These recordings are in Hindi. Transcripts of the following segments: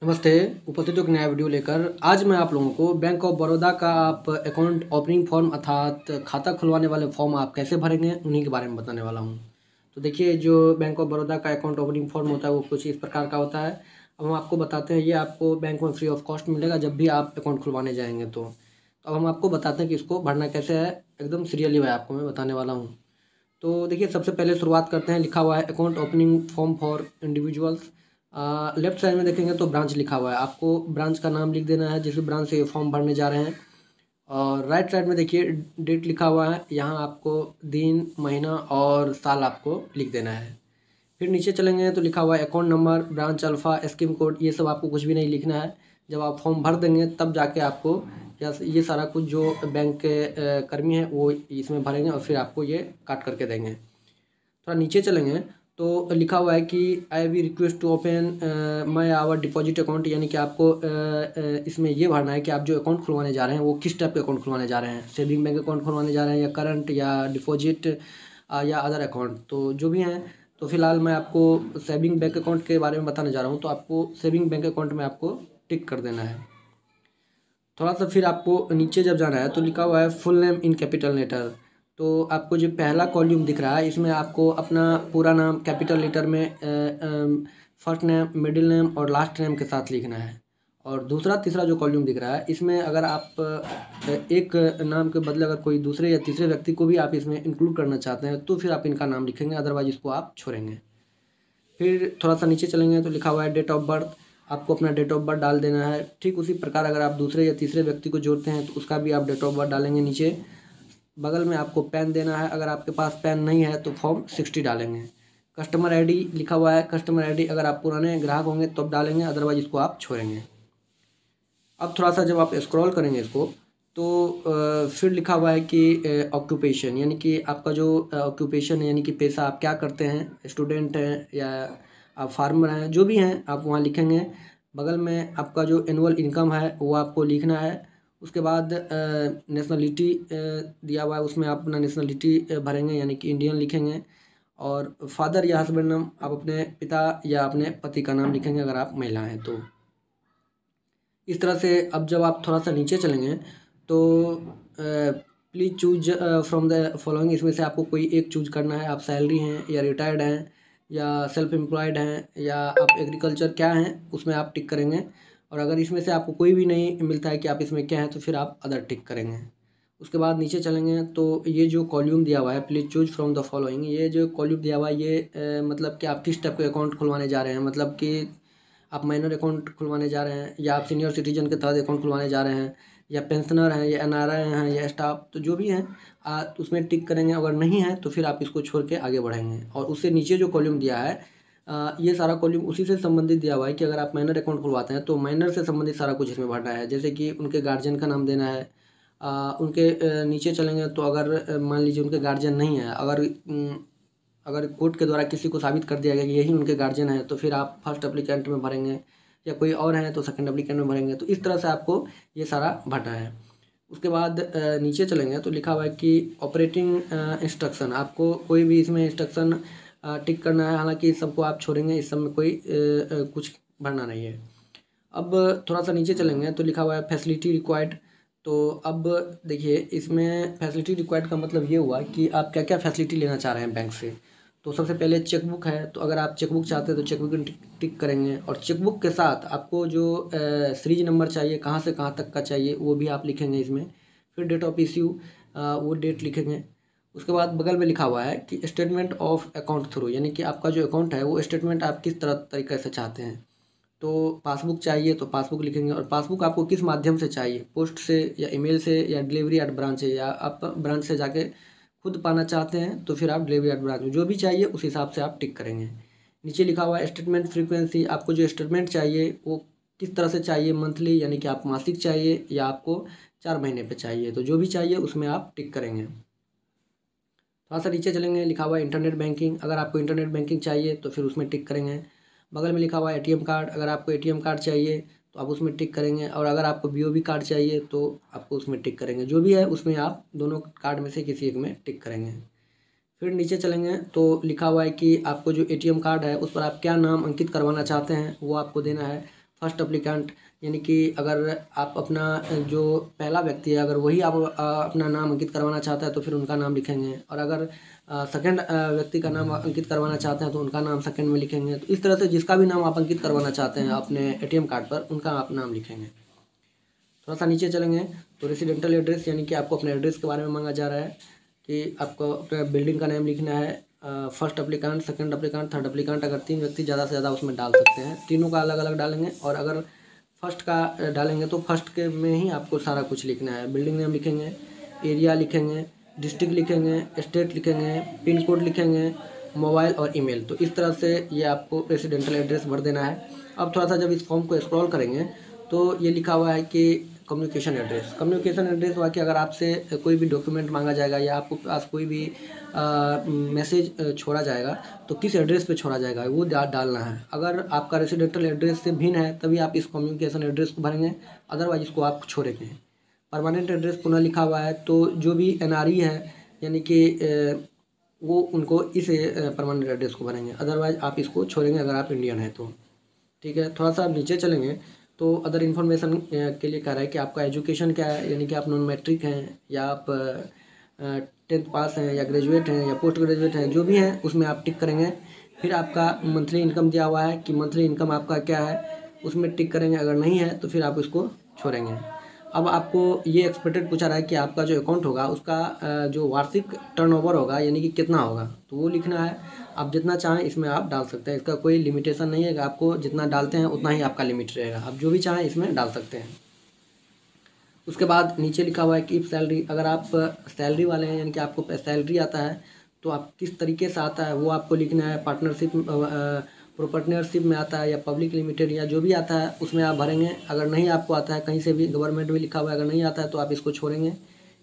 नमस्ते। उपस्थित एक नया वीडियो लेकर आज मैं आप लोगों को बैंक ऑफ बड़ौदा का आप अकाउंट ओपनिंग फॉर्म अर्थात खाता खुलवाने वाले फॉर्म आप कैसे भरेंगे उन्हीं के बारे में बताने वाला हूं। तो देखिए, जो बैंक ऑफ बड़ौदा का अकाउंट ओपनिंग फॉर्म होता है वो कुछ इस प्रकार का होता है। अब हम आपको बताते हैं, ये आपको बैंक में फ्री ऑफ कॉस्ट मिलेगा जब भी आप अकाउंट खुलवाने जाएंगे। तो अब हम आपको बताते हैं कि इसको भरना कैसे है, एकदम सीरियली वे आपको मैं बताने वाला हूँ। तो देखिए, सबसे पहले शुरुआत करते हैं। लिखा हुआ है account opening form for individuals. Left side में देखेंगे तो ब्रांच लिखा हुआ है, आपको ब्रांच का नाम लिख देना है जिस ब्रांच से ये फॉर्म भरने जा रहे हैं। और राइट साइड में देखिए डेट लिखा हुआ है, यहाँ आपको दिन महीना और साल आपको लिख देना है। फिर नीचे चलेंगे तो लिखा हुआ है account number, branch alpha, scheme code, ये सब आपको कुछ भी नहीं लिखना है। जब आप फॉर्म भर देंगे तब जाके आपको ये सारा कुछ जो बैंक के कर्मी हैं वो इसमें भरेंगे और फिर आपको ये काट करके देंगे। थोड़ा नीचे चलेंगे तो लिखा हुआ है कि I we request to open my our deposit account, यानी कि आपको इसमें ये भरना है कि आप जो अकाउंट खुलवाने जा रहे हैं वो किस टाइप के अकाउंट खुलवाने जा रहे हैं। सेविंग बैंक अकाउंट खुलवाने जा रहे हैं या करंट या डिपॉजिट या अदर अकाउंट, तो जो भी हैं। तो फिलहाल मैं आपको सेविंग बैंक अकाउंट के बारे में बताने जा रहा हूँ। तो आपको सेविंग बैंक अकाउंट में आपको टिक कर देना है। थोड़ा सा फिर आपको नीचे जब जाना है तो लिखा हुआ है full name in capital letter. तो आपको जो पहला कॉलम दिख रहा है इसमें आपको अपना पूरा नाम कैपिटल लेटर में फर्स्ट नेम, मिडिल नेम और लास्ट नेम के साथ लिखना है। और दूसरा तीसरा जो कॉलम दिख रहा है इसमें अगर आप एक नाम के बदले अगर कोई दूसरे या तीसरे व्यक्ति को भी आप इसमें इंक्लूड करना चाहते हैं तो फिर आप इनका नाम लिखेंगे, अदरवाइज इसको आप छोड़ेंगे। फिर थोड़ा सा नीचे चलेंगे तो लिखा हुआ है डेट ऑफ बर्थ, आपको अपना डेट ऑफ बर्थ डाल देना है। ठीक उसी प्रकार अगर आप दूसरे या तीसरे व्यक्ति को जोड़ते हैं तो उसका भी आप डेट ऑफ बर्थ डालेंगे। नीचे बगल में आपको पैन देना है, अगर आपके पास पैन नहीं है तो फॉर्म 60 डालेंगे। कस्टमर आईडी लिखा हुआ है, कस्टमर आईडी अगर आप पुराने ग्राहक होंगे तो अब डालेंगे, अदरवाइज इसको आप छोड़ेंगे। अब थोड़ा सा जब आप स्क्रॉल करेंगे इसको तो फिर लिखा हुआ है कि ऑक्यूपेशन, यानी कि आपका जो ऑक्यूपेशन है, यानी कि पेशा आप क्या करते हैं, स्टूडेंट हैं या आप फार्मर हैं, जो भी हैं आप वहाँ लिखेंगे। बगल में आपका जो एनुअल इनकम है वो आपको लिखना है। उसके बाद नेशनलिटी दिया हुआ है, उसमें आप अपना नेशनलिटी भरेंगे, यानी कि इंडियन लिखेंगे। और फादर या हस्बैंड नाम आप अपने पिता या अपने पति का नाम लिखेंगे अगर आप महिला हैं तो। इस तरह से अब जब आप थोड़ा सा नीचे चलेंगे तो please choose from the following, इसमें से आपको कोई एक चूज करना है। आप सैलरी हैं या रिटायर्ड हैं या सेल्फ एम्प्लॉयड हैं या आप एग्रीकल्चर क्या हैं उसमें आप टिक करेंगे। और अगर इसमें से आपको कोई भी नहीं मिलता है कि आप इसमें क्या हैं तो फिर आप अदर टिक करेंगे। उसके बाद नीचे चलेंगे तो ये जो कॉल्यूम दिया हुआ है please choose from the following, ये जो कॉल्यूम दिया हुआ है ये मतलब कि आप किस टाइप के अकाउंट खुलवाने जा रहे हैं। मतलब कि आप माइनर अकाउंट खुलवाने जा रहे हैं या आप सीनियर सिटीजन के तहत अकाउंट खुलवाने जा रहे हैं या पेंशनर हैं या एनआरआई हैं या स्टाफ, तो जो भी हैं आप उसमें टिक करेंगे। अगर नहीं है तो फिर आप इसको छोड़ के आगे बढ़ेंगे। और उससे नीचे जो कॉलम दिया है ये सारा कॉलम उसी से संबंधित दिया हुआ है कि अगर आप माइनर अकाउंट खुलवाते हैं तो माइनर से संबंधित सारा कुछ इसमें भरना है। जैसे कि उनके गार्जियन का नाम देना है। उनके नीचे चलेंगे तो अगर मान लीजिए उनके गार्जियन नहीं है, अगर कोर्ट के द्वारा किसी को साबित कर दिया गया कि यही उनके गार्जियन है तो फिर आप फर्स्ट एप्लीकेंट में भरेंगे, या कोई और है तो सेकंड एप्लीकेंट में भरेंगे। तो इस तरह से आपको ये सारा भरना है। उसके बाद नीचे चलेंगे तो लिखा हुआ है कि ऑपरेटिंग इंस्ट्रक्शन, आपको कोई भी इसमें इंस्ट्रक्शन टिक करना है। हालांकि इस सबको आप छोड़ेंगे, इस सब में कोई कुछ भरना नहीं है। अब थोड़ा सा नीचे चलेंगे तो लिखा हुआ है फैसिलिटी रिक्वायर्ड। तो अब देखिए, इसमें फैसिलिटी रिक्वायर्ड का मतलब ये हुआ कि आप क्या क्या फैसिलिटी लेना चाह रहे हैं बैंक से। तो सबसे पहले चेकबुक है, तो अगर आप चेकबुक चाहते हैं तो चेकबुक टिक करेंगे। और चेकबुक के साथ आपको जो सीरीज नंबर चाहिए, कहाँ से कहाँ तक का चाहिए, वो भी आप लिखेंगे इसमें। फिर डेट ऑफ इश्यू, वो डेट लिखेंगे। उसके बाद बगल में लिखा हुआ है कि स्टेटमेंट ऑफ अकाउंट थ्रू, यानी कि आपका जो अकाउंट है वो स्टेटमेंट आप किस तरीके से चाहते हैं। तो पासबुक चाहिए तो पासबुक लिखेंगे। और पासबुक आपको किस माध्यम से चाहिए, पोस्ट से या ईमेल से या डिलीवरी एट ब्रांच से, या आप ब्रांच से जाके खुद पाना चाहते हैं तो फिर आप डिलीवरी एट ब्रांच में, जो भी चाहिए उस हिसाब से आप टिक करेंगे। नीचे लिखा हुआ है स्टेटमेंट फ्रीक्वेंसी, आपको जो स्टेटमेंट चाहिए वो किस तरह से चाहिए, मंथली यानी कि आप मासिक चाहिए या आपको 4 महीने पे चाहिए, तो जो भी चाहिए उसमें आप टिक करेंगे। थोड़ा सा नीचे चलेंगे, लिखा हुआ है इंटरनेट बैंकिंग, अगर आपको इंटरनेट बैंकिंग चाहिए तो फिर उसमें टिक करेंगे। बगल में लिखा हुआ है एटीएम कार्ड, अगर आपको एटीएम कार्ड चाहिए तो आप उसमें टिक करेंगे। और अगर आपको बीओबी कार्ड चाहिए तो आपको उसमें टिक करेंगे। जो भी है उसमें आप दोनों कार्ड में से किसी एक में टिक करेंगे। फिर नीचे चलेंगे तो लिखा हुआ है कि आपको जो एटीएम कार्ड है उस पर आप क्या नाम अंकित करवाना चाहते हैं वो आपको देना है। फर्स्ट अप्लीकेंट, यानी कि अगर आप अपना जो पहला व्यक्ति है अगर वही आप अपना नाम अंकित करवाना चाहता है तो फिर उनका नाम लिखेंगे, और अगर सेकंड व्यक्ति का नाम अंकित करवाना चाहते हैं तो उनका नाम सेकंड में लिखेंगे। तो इस तरह से जिसका भी नाम आप अंकित करवाना चाहते हैं अपने ATM कार्ड पर उनका आप नाम लिखेंगे। थोड़ा सा नीचे चलेंगे तो रेसिडेंटल एड्रेस, यानी कि आपको अपने एड्रेस के बारे में मांगा जा रहा है कि आपको अपने बिल्डिंग का नाम लिखना है। First applicant, second applicant, third applicant, अगर 3 व्यक्ति ज़्यादा से ज़्यादा उसमें डाल सकते हैं, तीनों का अलग अलग डालेंगे। और अगर फर्स्ट का डालेंगे तो फर्स्ट के में ही आपको सारा कुछ लिखना है। बिल्डिंग नेम लिखेंगे, एरिया लिखेंगे, डिस्ट्रिक्ट लिखेंगे, स्टेट लिखेंगे, पिन कोड लिखेंगे, मोबाइल और ईमेल। तो इस तरह से ये आपको रेसिडेंटल एड्रेस भर देना है। अब थोड़ा सा जब इस फॉर्म को स्क्रॉल करेंगे तो ये लिखा हुआ है कि कम्युनिकेशन एड्रेस। कम्युनिकेशन एड्रेस हुआ कि अगर आपसे कोई भी डॉक्यूमेंट मांगा जाएगा या आपको पास कोई भी मैसेज छोड़ा जाएगा तो किस एड्रेस पे छोड़ा जाएगा वो डालना है। अगर आपका रेसिडेंटल एड्रेस से भिन्न है तभी आप इस कम्युनिकेशन एड्रेस को भरेंगे, अदरवाइज इसको आप छोड़ेंगे। परमानेंट एड्रेस पुनः लिखा हुआ है, तो जो भी NRE है यानी कि वो उनको इस परमानेंट एड्रेस को भरेंगे, अदरवाइज आप इसको छोड़ेंगे अगर आप इंडियन है तो। ठीक है, थोड़ा सा आप नीचे चलेंगे तो अदर इन्फॉर्मेशन के लिए कह रहा है कि आपका एजुकेशन क्या है, यानी कि आप नॉन मैट्रिक हैं या आप 10th पास हैं या ग्रेजुएट हैं या पोस्ट ग्रेजुएट हैं, जो भी हैं उसमें आप टिक करेंगे। फिर आपका मंथली इनकम दिया हुआ है कि मंथली इनकम आपका क्या है, उसमें टिक करेंगे। अगर नहीं है तो फिर आप इसको छोड़ेंगे। अब आपको ये एक्सपेक्टेड पूछा रहा है कि आपका जो अकाउंट होगा उसका जो वार्षिक टर्नओवर होगा यानी कि कितना होगा, तो वो लिखना है। आप जितना चाहें इसमें आप डाल सकते हैं, इसका कोई लिमिटेशन नहीं है कि आपको जितना डालते हैं उतना ही आपका लिमिट रहेगा, आप जो भी चाहें इसमें डाल सकते हैं। उसके बाद नीचे लिखा हुआ है कि सैलरी, अगर आप सैलरी वाले हैं यानी कि आपको सैलरी आता है तो आप किस तरीके से आता है वो आपको लिखना है। पार्टनरशिप, प्रोपर्टनरशिप में आता है या पब्लिक लिमिटेड या जो भी आता है उसमें आप भरेंगे। अगर नहीं आपको आता है कहीं से भी, गवर्नमेंट में लिखा हुआ है, अगर नहीं आता है तो आप इसको छोड़ेंगे।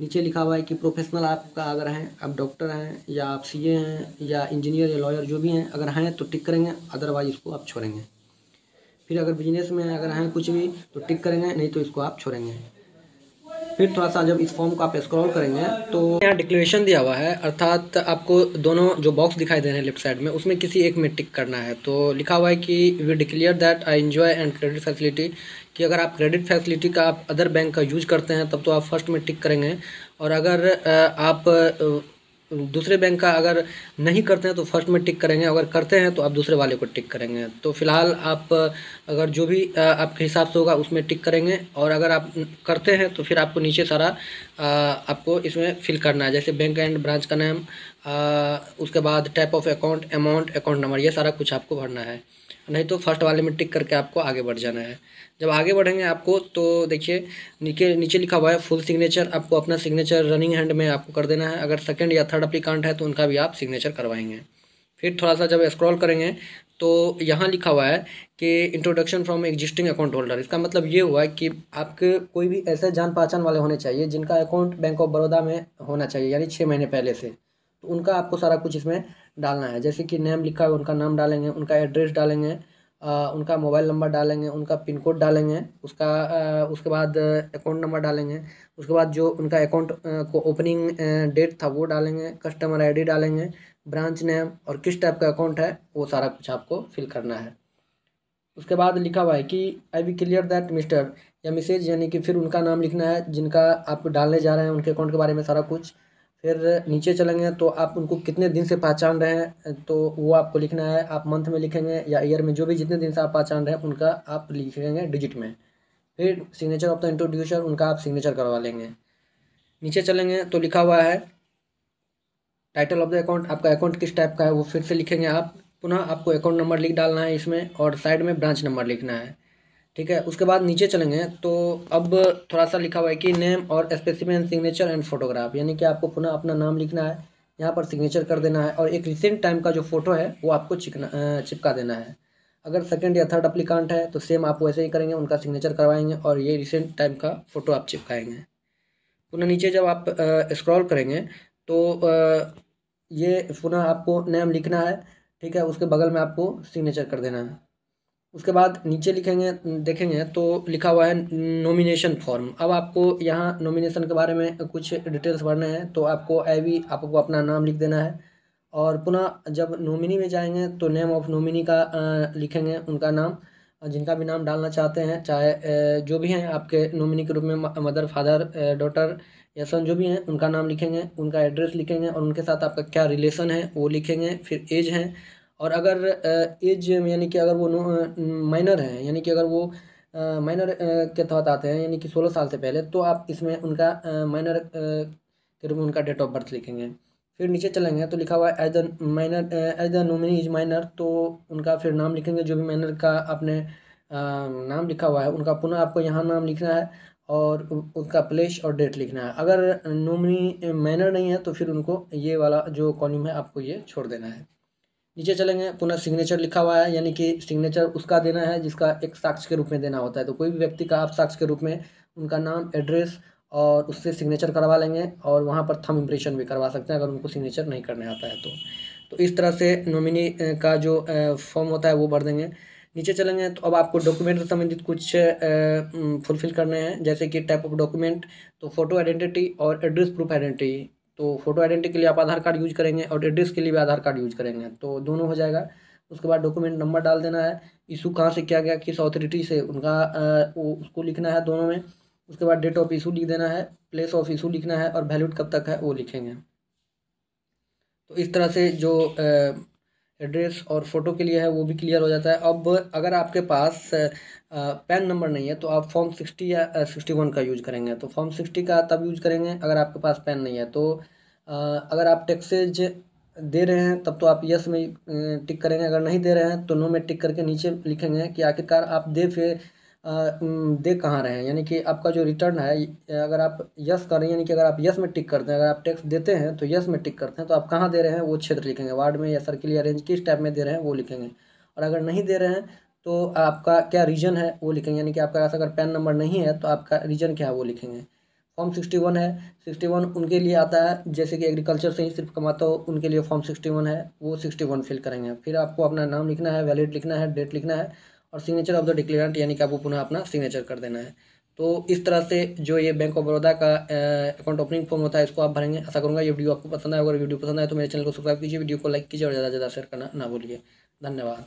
नीचे लिखा हुआ है कि प्रोफेशनल आपका अगर हैं, आप डॉक्टर हैं या आप CA हैं या इंजीनियर या लॉयर जो भी हैं, अगर हैं तो टिक करेंगे, अदरवाइज इसको आप छोड़ेंगे। फिर अगर बिजनेस में अगर हैं कुछ भी तो टिक करेंगे, नहीं तो इसको आप छोड़ेंगे। फिर थोड़ा सा जब इस फॉर्म को आप स्क्रॉल करेंगे तो यहाँ डिक्लेरेशन दिया हुआ है, अर्थात आपको दोनों जो बॉक्स दिखाई दे रहे हैं लेफ्ट साइड में उसमें किसी एक में टिक करना है। तो लिखा हुआ है कि we declare that I enjoy and credit facility, कि अगर आप क्रेडिट फैसिलिटी का आप अदर बैंक का यूज करते हैं तब तो आप फर्स्ट में टिक करेंगे, और अगर आप दूसरे बैंक का अगर नहीं करते हैं तो फर्स्ट में टिक करेंगे, अगर करते हैं तो आप दूसरे वाले को टिक करेंगे। तो फिलहाल आप अगर जो भी आपके हिसाब से होगा उसमें टिक करेंगे, और अगर आप करते हैं तो फिर आपको नीचे सारा आपको इसमें फिल करना है, जैसे बैंक एंड ब्रांच का नाम, उसके बाद type of account, amount, account number, ये सारा कुछ आपको भरना है। नहीं तो फर्स्ट वाले में टिक करके आपको आगे बढ़ जाना है। जब आगे बढ़ेंगे आपको तो देखिए नीचे नीचे लिखा हुआ है फुल सिग्नेचर, आपको अपना सिग्नेचर रनिंग हैंड में आपको कर देना है। अगर सेकंड या थर्ड अप्लीकेंट है तो उनका भी आप सिग्नेचर करवाएंगे। फिर थोड़ा सा जब स्क्रॉल करेंगे तो यहाँ लिखा हुआ है कि introduction from existing account holder. इसका मतलब ये हुआ है कि आपके कोई भी ऐसे जान पहचान वाले होने चाहिए जिनका अकाउंट बैंक ऑफ बड़ौदा में होना चाहिए, यानी 6 महीने पहले से, तो उनका आपको सारा कुछ इसमें डालना है। जैसे कि नेम लिखा है उनका नाम डालेंगे, उनका एड्रेस डालेंगे, उनका मोबाइल नंबर डालेंगे, उनका पिन कोड डालेंगे, उसके बाद अकाउंट नंबर डालेंगे, उसके बाद जो उनका अकाउंट को ओपनिंग डेट था वो डालेंगे, कस्टमर ID डालेंगे, ब्रांच नेम और किस टाइप का अकाउंट है वो सारा कुछ आपको फिल करना है। उसके बाद लिखा हुआ है कि आई बी क्लियर दैट मिस्टर या मिसेज, यानी कि फिर उनका नाम लिखना है जिनका आप डालने जा रहे हैं, उनके अकाउंट के बारे में सारा कुछ। फिर नीचे चलेंगे तो आप उनको कितने दिन से पहचान रहे हैं तो वो आपको लिखना है। आप मंथ में लिखेंगे या ईयर में, जो भी जितने दिन से आप पहचान रहे हैं उनका आप लिखेंगे डिजिट में। फिर सिग्नेचर ऑफ द इंट्रोड्यूसर, उनका आप सिग्नेचर करवा लेंगे। नीचे चलेंगे तो लिखा हुआ है टाइटल ऑफ द अकाउंट, आपका अकाउंट किस टाइप का है वो फिर से लिखेंगे आप। पुनः आपको अकाउंट नंबर लिख डालना है इसमें, और साइड में ब्रांच नंबर लिखना है। ठीक है, उसके बाद नीचे चलेंगे तो अब थोड़ा सा लिखा हुआ है कि नेम और स्पेसिमेन सिग्नेचर एंड फोटोग्राफ, यानी कि आपको पुनः अपना नाम लिखना है, यहाँ पर सिग्नेचर कर देना है, और एक रिसेंट टाइम का जो फोटो है वो आपको चिपका देना है। अगर सेकंड या थर्ड अप्लीकेंट है तो सेम आप वैसे ही करेंगे, उनका सिग्नेचर करवाएंगे और ये रिसेंट टाइम का फ़ोटो आप चिपकाएंगे। पुनः नीचे जब आप स्क्रॉल करेंगे तो ये पुनः आपको नेम लिखना है। ठीक है, उसके बगल में आपको सिग्नेचर कर देना है। उसके बाद नीचे लिखेंगे, देखेंगे तो लिखा हुआ है नॉमिनेशन फॉर्म। अब आपको यहाँ नॉमिनेशन के बारे में कुछ डिटेल्स भरने हैं, तो आपको आपको अपना नाम लिख देना है, और पुनः जब नॉमिनी में जाएंगे तो नेम ऑफ नॉमिनी का लिखेंगे उनका नाम, जिनका भी नाम डालना चाहते हैं, चाहे जो भी हैं आपके नॉमिनी के रूप में, मदर, फादर, डॉटर या सन जो भी हैं, उनका नाम लिखेंगे, उनका एड्रेस लिखेंगे और उनके साथ आपका क्या रिलेशन है वो लिखेंगे। फिर एज है, और अगर एज यानी कि अगर वो माइनर हैं, यानी कि अगर वो माइनर के तहत आते हैं, यानी कि 16 साल से पहले, तो आप इसमें उनका माइनर के रूप में उनका डेट ऑफ बर्थ लिखेंगे। फिर नीचे चलेंगे तो लिखा हुआ है as the minor, as the nominee is minor, तो उनका फिर नाम लिखेंगे। जो भी माइनर का आपने नाम लिखा हुआ है उनका पुनः आपको यहाँ नाम लिखना है और उनका प्लेस और डेट लिखना है। अगर नॉमिनी माइनर नहीं है तो फिर उनको ये वाला जो कॉलम है आपको ये छोड़ देना है। नीचे चलेंगे, पुनः सिग्नेचर लिखा हुआ है, यानी कि सिग्नेचर उसका देना है जिसका एक साक्ष्य के रूप में देना होता है। तो कोई भी व्यक्ति का आप साक्ष्य के रूप में उनका नाम, एड्रेस और उससे सिग्नेचर करवा लेंगे, और वहाँ पर थंब इम्प्रेशन भी करवा सकते हैं अगर उनको सिग्नेचर नहीं करने आता है तो इस तरह से नॉमिनी का जो फॉर्म होता है वो भर देंगे। नीचे चलेंगे तो अब आपको डॉक्यूमेंट से संबंधित कुछ फुलफिल करने हैं, जैसे कि टाइप ऑफ डॉक्यूमेंट, तो फोटो आइडेंटिटी और एड्रेस प्रूफ आइडेंटिटी। तो फोटो आइडेंटिटी के लिए आप आधार कार्ड यूज करेंगे और एड्रेस के लिए भी आधार कार्ड यूज करेंगे, तो दोनों हो जाएगा। उसके बाद डॉक्यूमेंट नंबर डाल देना है, इशू कहाँ से किया गया, किस अथॉरिटी से, उनका वो उसको लिखना है दोनों में। उसके बाद डेट ऑफ इशू लिख देना है, प्लेस ऑफ इशू लिखना है और वैलिड कब तक है वो लिखेंगे। तो इस तरह से जो एड्रेस और फ़ोटो के लिए है वो भी क्लियर हो जाता है। अब अगर आपके पास पैन नंबर नहीं है तो आप फॉर्म 60 या 61 का यूज करेंगे। तो फॉर्म 60 का तब यूज करेंगे अगर आपके पास पैन नहीं है। तो अगर आप टैक्सेज दे रहे हैं तब तो आप यस में टिक करेंगे, अगर नहीं दे रहे हैं तो नो में टिक करके नीचे लिखेंगे कि आखिरकार आप दे कहाँ रहे हैं, यानी कि आपका जो रिटर्न है, अगर आप यस कर रहे हैं, यानी कि अगर आप यस में टिक करते हैं, अगर आप टैक्स देते हैं तो यस में टिक करते हैं, तो आप कहाँ दे रहे हैं वो क्षेत्र लिखेंगे, वार्ड में या सर्किल या रेंज, किस टाइप में दे रहे हैं वो लिखेंगे। और अगर नहीं दे रहे हैं तो आपका क्या रीजन है वो लिखेंगे, यानी कि आपका अगर पैन नंबर नहीं है तो आपका रीजन क्या है वो लिखेंगे। फॉर्म 61 है, 61 उनके लिए आता है जैसे कि एग्रीकल्चर से ही सिर्फ कमाता हो, उनके लिए फॉर्म 61 है, वो 61 फिल करेंगे। फिर आपको अपना नाम लिखना है, वैलिड लिखना है, डेट लिखना है और सिग्नेचर ऑफ द डिक्लेरेंट, यानी कि आपको पुनः अपना सिग्नेचर कर देना है। तो इस तरह से जो ये बैंक ऑफ बड़ौदा का अकाउंट ओपनिंग फॉर्म होता है इसको आप भरेंगे। आशा करूँगा ये वीडियो आपको पसंद आए। अगर वीडियो पसंद आए तो मेरे चैनल को सब्सक्राइब कीजिए, वीडियो को लाइक कीजिए और ज़्यादा से ज़्यादा शेयर करना ना भूलिए। धन्यवाद।